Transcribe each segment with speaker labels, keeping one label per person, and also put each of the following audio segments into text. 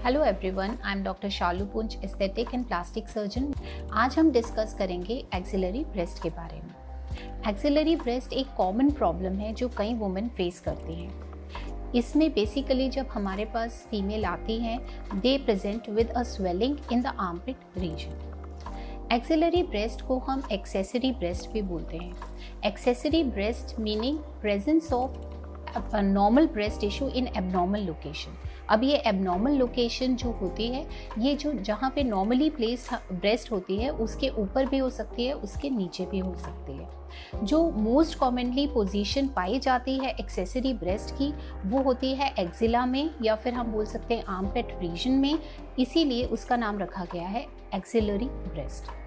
Speaker 1: Hello everyone, I am doctor Shalu Punj, aesthetic and plastic surgeon. आज हम discuss करेंगे axillary breast के बारे में। एक्सिलरी ब्रेस्ट एक कॉमन प्रॉब्लम है जो कई वुमेन फेस करती हैं। इसमें बेसिकली जब हमारे पास फीमेल आती हैं, they present with a swelling in the armpit region. Axillary breast को हम एक्सेसरी ब्रेस्ट भी बोलते हैं। Accessory breast meaning presence of normal breast tissue in abnormal location. अब ये एबनॉर्मल लोकेशन जो होती है, ये जो जहाँ पे नॉर्मली प्लेस्ड ब्रेस्ट होती है उसके ऊपर भी हो सकती है, उसके नीचे भी हो सकती है। जो मोस्ट कॉमनली पोजीशन पाई जाती है एक्सेसरी ब्रेस्ट की, वो होती है एक्जिला में, या फिर हम बोल सकते हैं आर्मपिट रीजन में। इसीलिए उसका नाम रखा गया है एक्सिलरी ब्रेस्ट।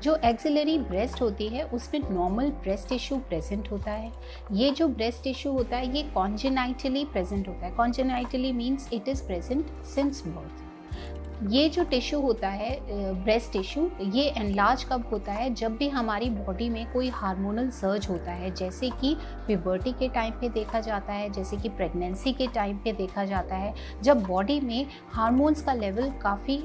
Speaker 1: जो एक्सिलरी ब्रेस्ट होती है उसमें नॉर्मल ब्रेस्ट टिश्यू प्रेजेंट होता है। ये जो ब्रेस्ट टिश्यू होता है ये कॉन्जेनाइटली प्रेजेंट होता है। Congenitally means it is present since birth. ये जो टिश्यू होता है ब्रेस्ट टिश्यू, ये एनलार्ज कब होता है? जब भी हमारी बॉडी में कोई हार्मोनल सर्ज होता है, जैसे कि प्यूबर्टी के टाइम पे देखा जाता है, जैसे कि प्रेगनेंसी के टाइम पे देखा जाता है। जब बॉडी में हार्मोन्स का लेवल काफ़ी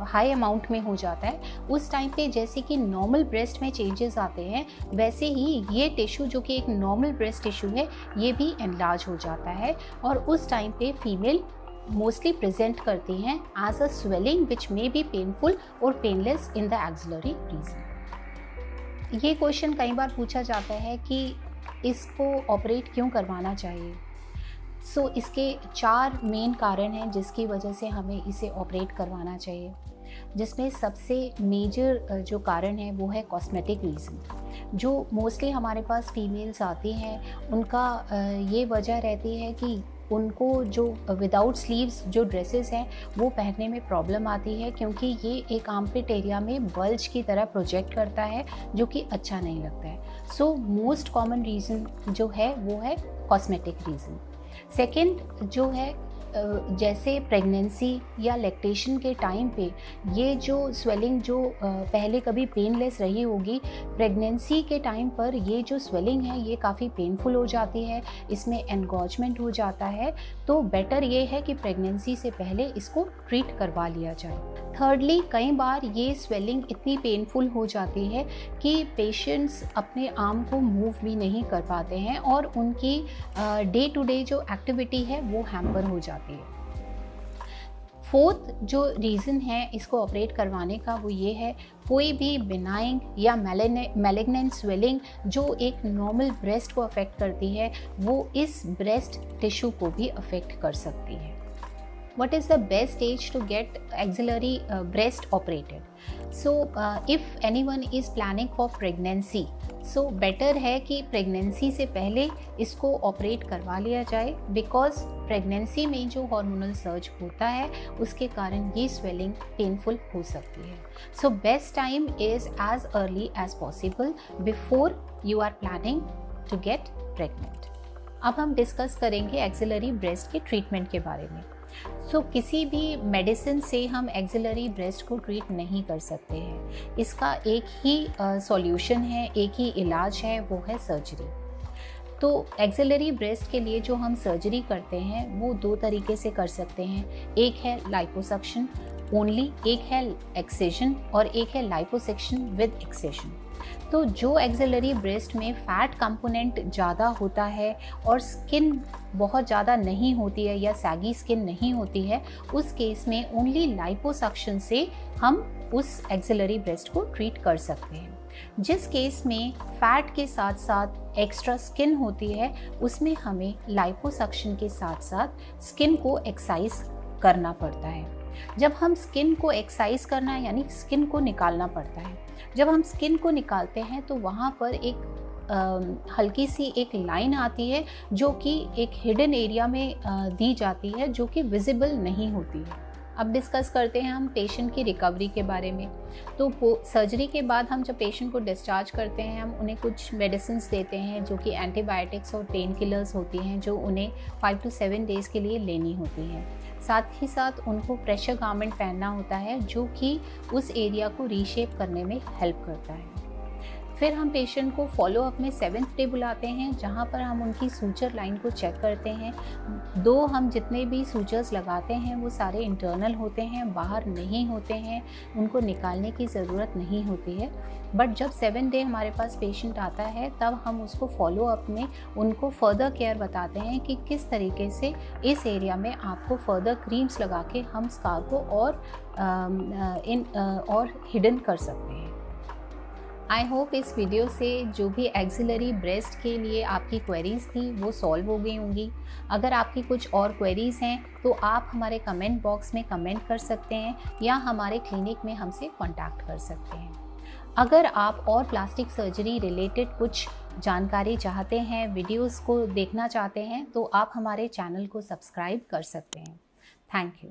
Speaker 1: हाई अमाउंट में हो जाता है, उस टाइम पे जैसे कि नॉर्मल ब्रेस्ट में चेंजेस आते हैं, वैसे ही ये टिश्यू जो कि एक नॉर्मल ब्रेस्ट टिश्यू है, ये भी एनलार्ज हो जाता है। और उस टाइम पे फीमेल मोस्टली प्रेजेंट करती हैं as a swelling which may be painful और painless in the axillary region. ये क्वेश्चन कई बार पूछा जाता है कि इसको ऑपरेट क्यों करवाना चाहिए। इसके 4 मेन कारण हैं जिसकी वजह से हमें इसे ऑपरेट करवाना चाहिए, जिसमें सबसे मेजर जो कारण है वो है कॉस्मेटिक रीज़न। जो मोस्टली हमारे पास फीमेल्स आती हैं, उनका ये वजह रहती है कि उनको जो विदाउट स्लीव्स जो ड्रेसेस हैं वो पहनने में प्रॉब्लम आती है, क्योंकि ये एक आर्मपिट एरिया में बल्ज की तरह प्रोजेक्ट करता है, जो कि अच्छा नहीं लगता है। मोस्ट कॉमन रीज़न जो है वो है कॉस्मेटिक रीज़न। सेकेंड जो है, जैसे प्रेगनेंसी या लैक्टेशन के टाइम पे ये जो स्वेलिंग जो पहले कभी पेनलेस रही होगी, प्रेगनेंसी के टाइम पर ये जो स्वेलिंग है ये काफ़ी पेनफुल हो जाती है, इसमें एनगॉजमेंट हो जाता है। तो बेटर ये है कि प्रेगनेंसी से पहले इसको ट्रीट करवा लिया जाए। थर्डली, कई बार ये स्वेलिंग इतनी पेनफुल हो जाती है कि पेशेंट्स अपने आर्म को मूव भी नहीं कर पाते हैं और उनकी डे टू डे जो एक्टिविटी है वो हैम्पर हो जाती है। फोर्थ जो रीज़न है इसको ऑपरेट करवाने का, वो ये है कोई भी बिनाइन या मैलिग्नेंट स्वेलिंग जो एक नॉर्मल ब्रेस्ट को अफेक्ट करती है, वो इस ब्रेस्ट टिश्यू को भी अफेक्ट कर सकती है। What is the best age to get axillary breast operated? If anyone is planning for pregnancy, better है कि प्रेगनेंसी से पहले इसको ऑपरेट करवा लिया जाए, बिकॉज प्रेगनेंसी में जो हार्मोनल सर्ज होता है उसके कारण ये स्वेलिंग पेनफुल हो सकती है। So best time is as early as possible before you are planning to get pregnant. अब हम डिस्कस करेंगे एक्सिलरी ब्रेस्ट के ट्रीटमेंट के बारे में। किसी भी मेडिसिन से हम एक्सिलरी ब्रेस्ट को ट्रीट नहीं कर सकते हैं। इसका एक ही सॉल्यूशन है, एक ही इलाज है, वो है सर्जरी। तो एक्सिलरी ब्रेस्ट के लिए जो हम सर्जरी करते हैं वो 2 तरीके से कर सकते हैं। एक है लाइपोसक्शन ओनली, एक है एक्सेशन और एक है लाइपोसक्शन विद एक्सेशन। तो जो एक्सिलरी ब्रेस्ट में फैट कंपोनेंट ज़्यादा होता है और स्किन बहुत ज़्यादा नहीं होती है या सैगी स्किन नहीं होती है, उस केस में ओनली लाइपोसक्शन से हम उस एक्सिलरी ब्रेस्ट को ट्रीट कर सकते हैं। जिस केस में फैट के साथ साथ एक्स्ट्रा स्किन होती है, उसमें हमें लाइपोसक्शन के साथ साथ स्किन को एक्सरसाइज करना पड़ता है। जब हम स्किन को एक्सरसाइज करना है यानी स्किन को निकालना पड़ता है। जब हम स्किन को निकालते हैं तो वहाँ पर एक हल्की सी एक लाइन आती है जो कि एक हिडन एरिया में दी जाती है, जो कि विजिबल नहीं होती है। अब डिस्कस करते हैं हम पेशेंट की रिकवरी के बारे में। तो सर्जरी के बाद हम जब पेशेंट को डिस्चार्ज करते हैं, हम उन्हें कुछ मेडिसिन्स देते हैं जो कि एंटीबायोटिक्स और पेन किलर्स होती हैं, जो उन्हें 5 to 7 डेज़ के लिए लेनी होती हैं। साथ ही साथ उनको प्रेशर गारमेंट पहनना होता है, जो कि उस एरिया को रीशेप करने में हेल्प करता है। फिर हम पेशेंट को फॉलो अप में 7th डे बुलाते हैं, जहाँ पर हम उनकी सूचर लाइन को चेक करते हैं। हम जितने भी सूचर्स लगाते हैं वो सारे इंटरनल होते हैं, बाहर नहीं होते हैं, उनको निकालने की ज़रूरत नहीं होती है। बट जब 7 डे हमारे पास पेशेंट आता है तब हम उसको फॉलो अप में उनको फर्दर केयर बताते हैं कि किस तरीके से इस एरिया में आपको फर्दर क्रीम्स लगा के हम स्कार को और हिडन कर सकते हैं। आई होप इस वीडियो से जो भी एक्सिलरी ब्रेस्ट के लिए आपकी क्वेरीज़ थी वो सॉल्व हो गई होंगी। अगर आपकी कुछ और क्वेरीज़ हैं तो आप हमारे कमेंट बॉक्स में कमेंट कर सकते हैं या हमारे क्लिनिक में हमसे कांटेक्ट कर सकते हैं। अगर आप और प्लास्टिक सर्जरी रिलेटेड कुछ जानकारी चाहते हैं, वीडियोस को देखना चाहते हैं, तो आप हमारे चैनल को सब्सक्राइब कर सकते हैं। Thank you.